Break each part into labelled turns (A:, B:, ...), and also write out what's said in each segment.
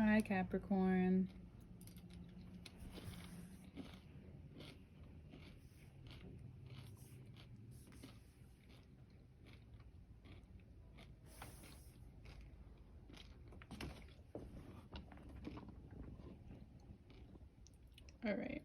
A: Hi, Capricorn. All right.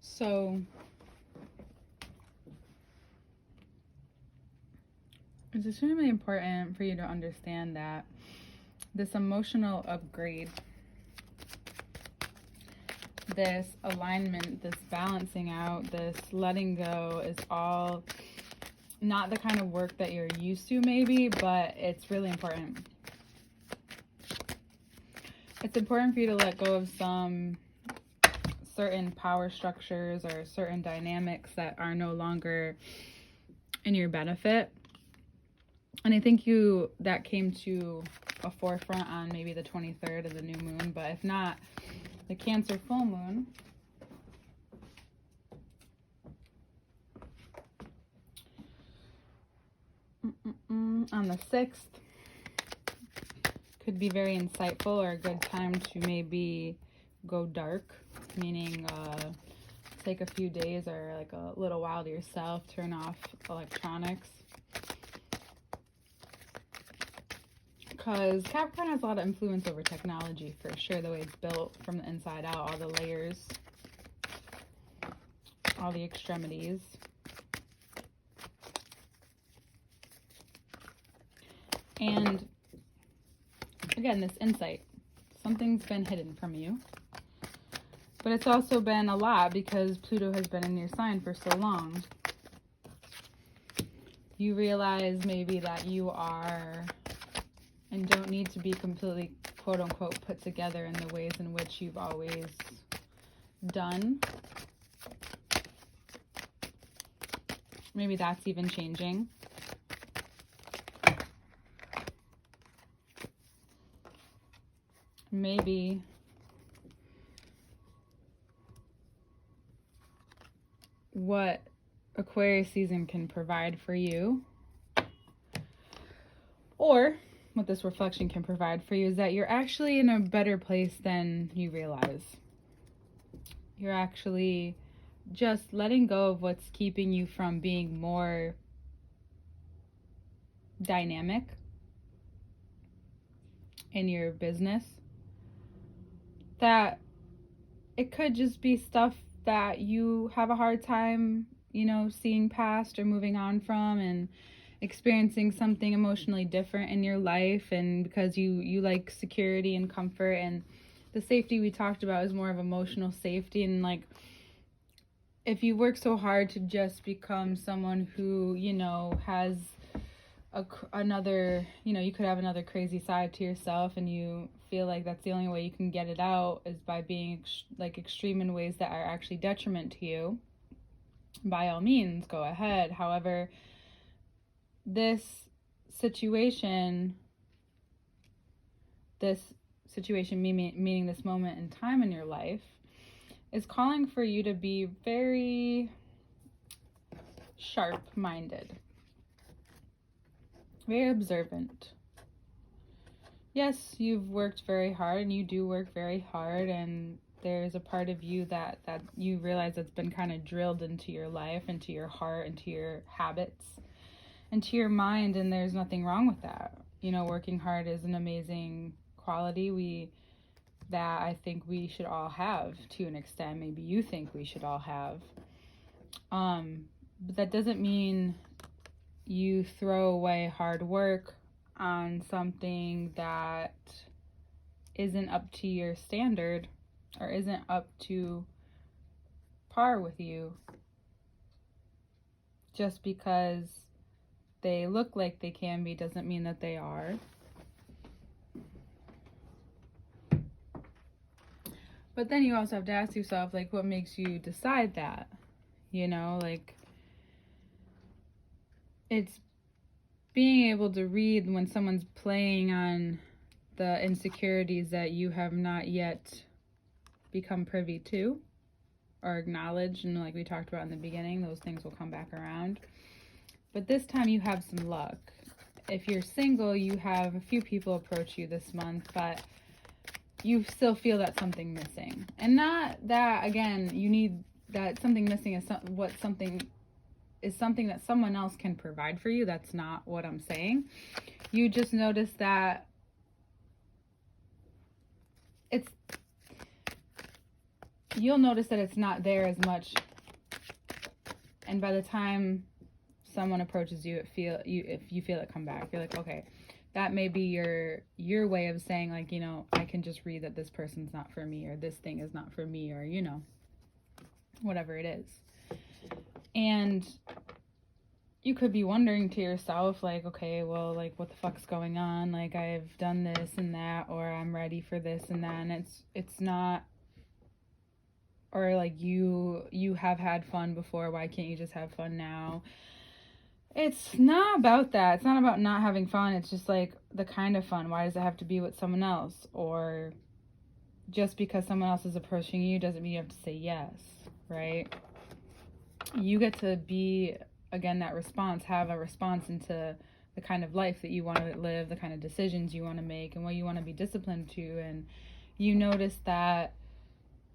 A: So it's extremely important for you to understand that this emotional upgrade, this alignment, this balancing out, this letting go is all not the kind of work that you're used to maybe, but it's really important. It's important for you to let go of some certain power structures or certain dynamics that are no longer in your benefit. And I think that came to a forefront on maybe the 23rd of the new moon, but if not, the Cancer full moon. On the 6th could be very insightful or a good time to maybe go dark, meaning take a few days or like a little while to yourself, turn off electronics. Because Capricorn has a lot of influence over technology for sure, the way it's built from the inside out, all the layers, all the extremities. And again, this insight, something's been hidden from you. But it's also been a lot because Pluto has been in your sign for so long. You realize maybe that you are and don't need to be completely, quote unquote, put together in the ways in which you've always done. Maybe that's even changing. Maybe what Aquarius season can provide for you, or what this reflection can provide for you, is that you're actually in a better place than you realize. You're actually just letting go of what's keeping you from being more dynamic in your business. That it could just be stuff that you have a hard time, seeing past or moving on from, and experiencing something emotionally different in your life. And because you like security and comfort, and the safety we talked about is more of emotional safety. And like, if you work so hard to just become someone who, has another, you could have another crazy side to yourself, and you feel like that's the only way you can get it out is by being extreme in ways that are actually detriment to you, by all means, go ahead. However, this situation meaning this moment in time in your life, is calling for you to be very sharp-minded, very observant. Yes, you've worked very hard, and you do work very hard, and there's a part of you that you realize that's been kind of drilled into your life, into your heart, into your habits, into your mind, and there's nothing wrong with that. Working hard is an amazing quality that I think we should all have to an extent. Maybe you think we should all have. But that doesn't mean you throw away hard work on something that isn't up to your standard or isn't up to par with you. Just because they look like they can be doesn't mean that they are. But then you also have to ask yourself, what makes you decide that? It's being able to read when someone's playing on the insecurities that you have not yet become privy to or acknowledged. And like we talked about in the beginning, those things will come back around. But this time you have some luck. if you're single, you have a few people approach you this month, but you still feel that something missing. And not that, again, you need that something missing is something that someone else can provide for you. That's not what I'm saying. You just notice that you'll notice that it's not there as much. And by the time someone approaches you, if you feel it come back, you're like, okay, that may be your way of saying, like, you know, I can just read that this person's not for me, or this thing is not for me, or, you know, whatever it is. And you could be wondering to yourself, like, okay, well, like, what the fuck's going on? Like, I've done this and that, or I'm ready for this and that, and it's not. Or like, you have had fun before, why can't you just have fun now? It's not about that. It's not about not having fun. It's just like the kind of fun. Why does it have to be with someone else? Or just because someone else is approaching you doesn't mean you have to say yes, right? You get to be, again, that response, have a response into the kind of life that you want to live, the kind of decisions you want to make, and what you want to be disciplined to. And you notice that,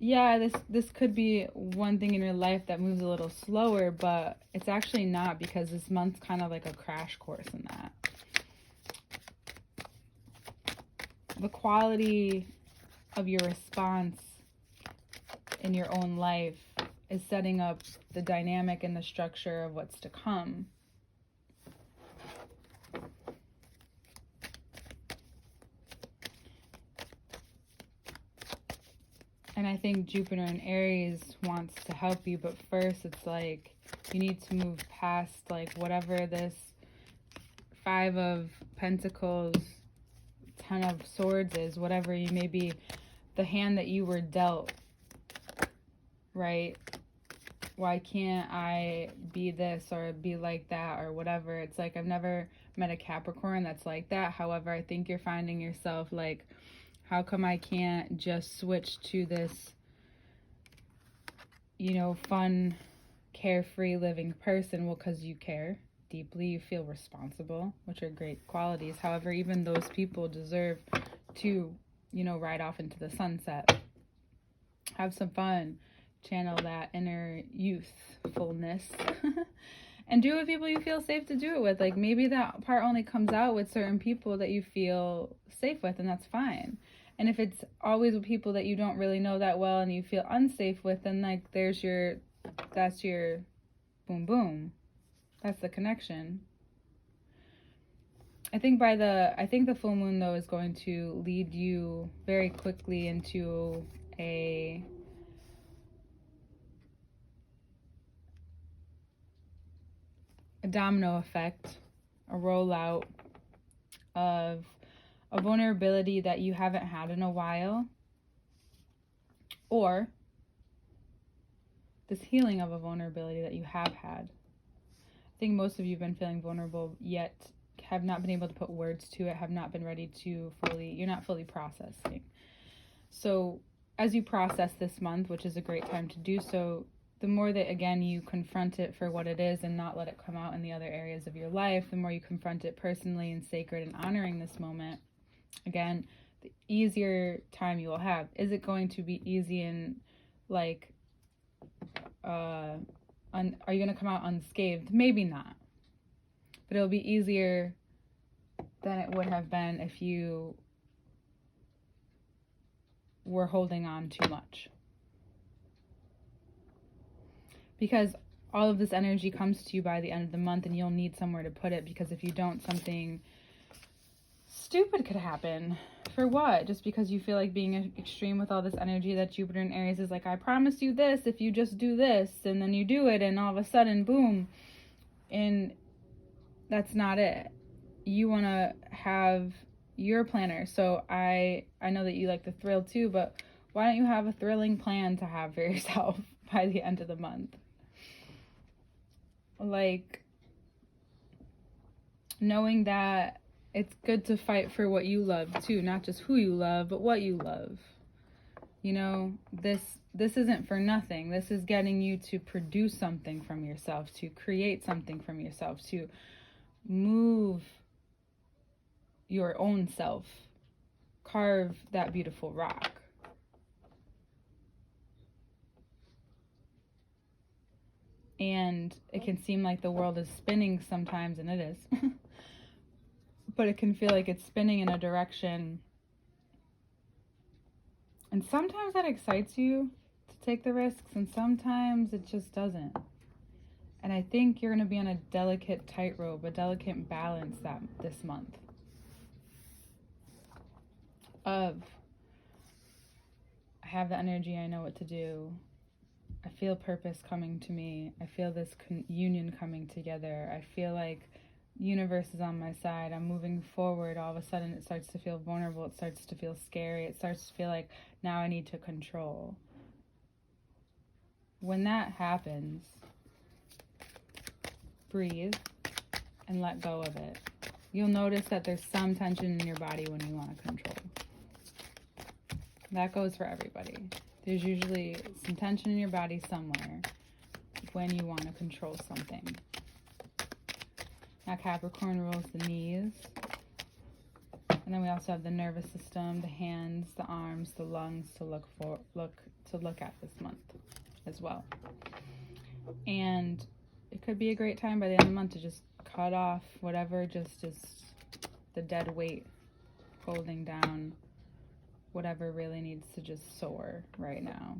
A: yeah, this could be one thing in your life that moves a little slower, but it's actually not, because this month's kind of like a crash course in that. The quality of your response in your own life is setting up the dynamic and the structure of what's to come. And I think Jupiter in Aries wants to help you, but first it's like you need to move past, like, whatever this 5 of Pentacles, 10 of Swords is, whatever you may be, the hand that you were dealt, right? Why can't I be this or be like that or whatever? It's like, I've never met a Capricorn that's like that. However, I think you're finding yourself like, how come I can't just switch to this, you know, fun, carefree living person? Well, because you care deeply, you feel responsible, which are great qualities. However, even those people deserve to, you know, ride off into the sunset. Have some fun. Channel that inner youthfulness. And do it with people you feel safe to do it with. Like, maybe that part only comes out with certain people that you feel safe with, and that's fine. And if it's always with people that you don't really know that well and you feel unsafe with, then like that's your boom boom. That's the connection. I think the full moon, though, is going to lead you very quickly into a domino effect, a rollout of a vulnerability that you haven't had in a while, or this healing of a vulnerability that you have had. I think most of you have been feeling vulnerable, yet have not been able to put words to it, have not been ready to you're not fully processing. So as you process this month, which is a great time to do so, the more that, again, you confront it for what it is and not let it come out in the other areas of your life, the more you confront it personally and sacred and honoring this moment, again, the easier time you will have. Is it going to be easy and like, are you going to come out unscathed? Maybe not. But it'll be easier than it would have been if you were holding on too much. Because all of this energy comes to you by the end of the month, and you'll need somewhere to put it, because if you don't, something stupid could happen. For what? Just because you feel like being extreme with all this energy that Jupiter in Aries is like, I promise you this if you just do this, and then you do it, and all of a sudden, boom. And that's not it. You want to have your planner. So I know that you like the thrill too, but why don't you have a thrilling plan to have for yourself by the end of the month? Like, knowing that it's good to fight for what you love too, not just who you love, but what you love. You know, this isn't for nothing. This is getting you to produce something from yourself, to create something from yourself, to move your own self carve that beautiful rock. And it can seem like the world is spinning sometimes, and it is. But it can feel like it's spinning in a direction. And sometimes that excites you to take the risks, and sometimes it just doesn't. And I think you're going to be on a delicate tightrope, a delicate balance this month. Of, I have the energy, I know what to do. I feel purpose coming to me. I feel this union coming together. I feel like the universe is on my side. I'm moving forward. All of a sudden it starts to feel vulnerable. It starts to feel scary. It starts to feel like now I need to control. When that happens, breathe and let go of it. You'll notice that there's some tension in your body when you want to control. That goes for everybody. There's usually some tension in your body somewhere when you want to control something. Now Capricorn rules the knees. And then we also have the nervous system, the hands, the arms, the lungs to look at this month as well. And it could be a great time by the end of the month to just cut off whatever just is the dead weight holding down whatever really needs to just soar right now.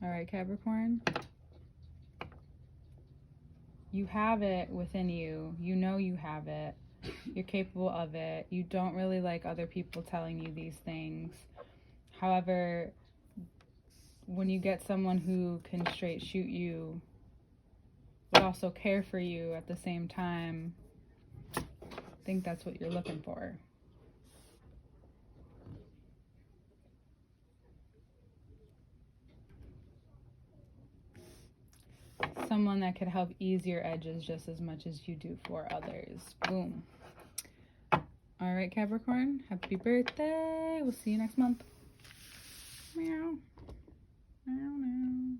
A: All right, Capricorn. You have it within you. You know you have it. You're capable of it. You don't really like other people telling you these things. However, when you get someone who can straight shoot you, but also care for you at the same time, I think that's what you're looking for. Someone that could help ease your edges just as much as you do for others. Boom. All right, Capricorn. Happy birthday. We'll see you next month. Meow. Meow, meow.